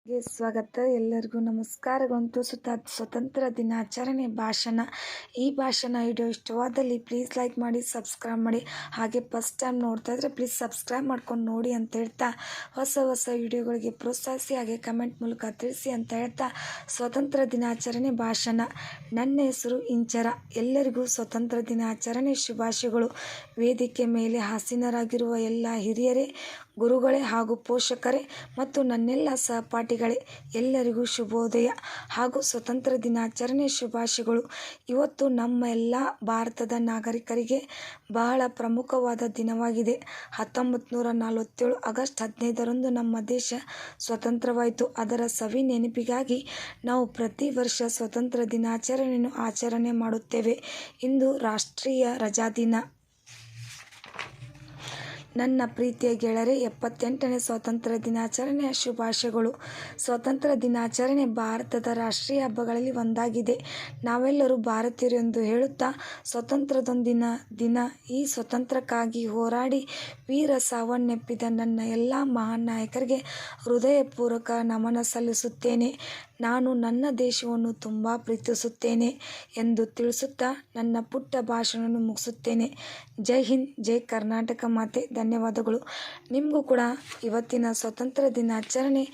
ಸ್ವಾಗತ. ಎಲ್ಲರಿಗೂ ನಮಸ್ಕಾರಗಳು. ಸ್ವತಂತ್ರ ದಿನಾಚರಣೆ ಭಾಷಣ. ಈ ಭಾಷಣ ವಿಡಿಯೋ ಇಷ್ಟವಾದಲ್ಲಿ ಪ್ಲೀಸ್ ಲೈಕ್ ಮಾಡಿ, ಸಬ್ಸ್ಕ್ರೈಬ್ ಮಾಡಿ. ಹಾಗೆ ಫಸ್ಟ್ ಟೈಮ್ ನೋಡ್ತಾ ಇದ್ರೆ ಪ್ಲೀಸ್ ಸಬ್ಸ್ಕ್ರೈಬ್ ಮಾಡ್ಕೊಂಡು ನೋಡಿ ಅಂತ ಹೇಳ್ತಾ, ಹೊಸ ವಿಡಿಯೋಗಳಿಗೆ ಪ್ರೋತ್ಸಾಹಿಸಿ, ಹಾಗೆ ಕಮೆಂಟ್ ಮೂಲಕ ತಿಳಿಸಿ ಅಂತ ಹೇಳ್ತಾ, ಸ್ವತಂತ್ರ ದಿನಾಚರಣೆ ಭಾಷಣ. ನನ್ನ ಹೆಸರು ಇಂಚರ. ಎಲ್ಲರಿಗೂ ಸ್ವತಂತ್ರ ದಿನಾಚರಣೆ ಶುಭಾಶಯಗಳು. ವೇದಿಕೆ ಮೇಲೆ ಆಸೀನರಾಗಿರುವ ಎಲ್ಲ ಹಿರಿಯರೇ, ಗುರುಗಳೇ ಹಾಗೂ ಪೋಷಕರೇ ಮತ್ತು ನನ್ನೆಲ್ಲ ಸಹಪಾಠಿಗಳೇ, ಎಲ್ಲರಿಗೂ ಶುಭೋದಯ ಹಾಗೂ ಸ್ವತಂತ್ರ ದಿನಾಚರಣೆ ಶುಭಾಶಯಗಳು. ಇವತ್ತು ನಮ್ಮ ಎಲ್ಲ ಭಾರತದ ನಾಗರಿಕರಿಗೆ ಬಹಳ ಪ್ರಮುಖವಾದ ದಿನವಾಗಿದೆ. 1947 ಆಗಸ್ಟ್ 15ರಂದು ನಮ್ಮ ದೇಶ ಸ್ವತಂತ್ರವಾಯಿತು. ಅದರ ಸವಿ ನೆನಪಿಗಾಗಿ ನಾವು ಪ್ರತಿ ವರ್ಷ ಸ್ವತಂತ್ರ ದಿನಾಚರಣೆಯನ್ನು ಆಚರಣೆ ಮಾಡುತ್ತೇವೆ. ಇಂದು ರಾಷ್ಟ್ರೀಯ ರಜಾದಿನ. ನನ್ನ ಪ್ರೀತಿಯ ಗೆಳೆಯರೇ, 78ನೇ ಸ್ವಾತಂತ್ರ್ಯ ದಿನಾಚರಣೆಯ ಶುಭಾಶಯಗಳು. ಸ್ವಾತಂತ್ರ್ಯ ದಿನಾಚರಣೆ ಭಾರತದ ರಾಷ್ಟ್ರೀಯ ಹಬ್ಬಗಳಲ್ಲಿ ಒಂದಾಗಿದೆ. ನಾವೆಲ್ಲರೂ ಭಾರತೀಯರು ಎಂದು ಹೇಳುತ್ತಾ, ಸ್ವಾತಂತ್ರ್ಯದೊಂದಿನ ದಿನ ಈ ಸ್ವಾತಂತ್ರ್ಯಕ್ಕಾಗಿ ಹೋರಾಡಿ ವೀರ ಸಾವನ್ನಪ್ಪಿದ ನನ್ನ ಎಲ್ಲ ಮಹಾನ್ ನಾಯಕರಿಗೆ ಹೃದಯಪೂರ್ವಕ ನಮನ ಸಲ್ಲಿಸುತ್ತೇನೆ. ನಾನು ನನ್ನ ದೇಶವನ್ನು ತುಂಬ ಪ್ರೀತಿಸುತ್ತೇನೆ ಎಂದು ತಿಳಿಸುತ್ತಾ ನನ್ನ ಪುಟ್ಟ ಭಾಷಣವನ್ನು ಮುಗಿಸುತ್ತೇನೆ. ಜೈ ಹಿಂದ್, ಜೈ ಕರ್ನಾಟಕ ಮಾತೆ. ಧನ್ಯವಾದಗಳು. ನಿಮಗೂ ಕೂಡ ಇವತ್ತಿನ ಸ್ವಾತಂತ್ರ್ಯ ದಿನಾಚರಣೆ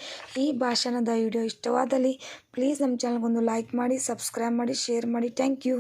ಈ ಭಾಷಣದ ವಿಡಿಯೋ ಇಷ್ಟವಾದಲ್ಲಿ ಪ್ಲೀಸ್ ನಮ್ಮ ಚಾನಲ್ಗೊಂದು ಲೈಕ್ ಮಾಡಿ, ಸಬ್ಸ್ಕ್ರೈಬ್ ಮಾಡಿ, ಶೇರ್ ಮಾಡಿ. Thank you.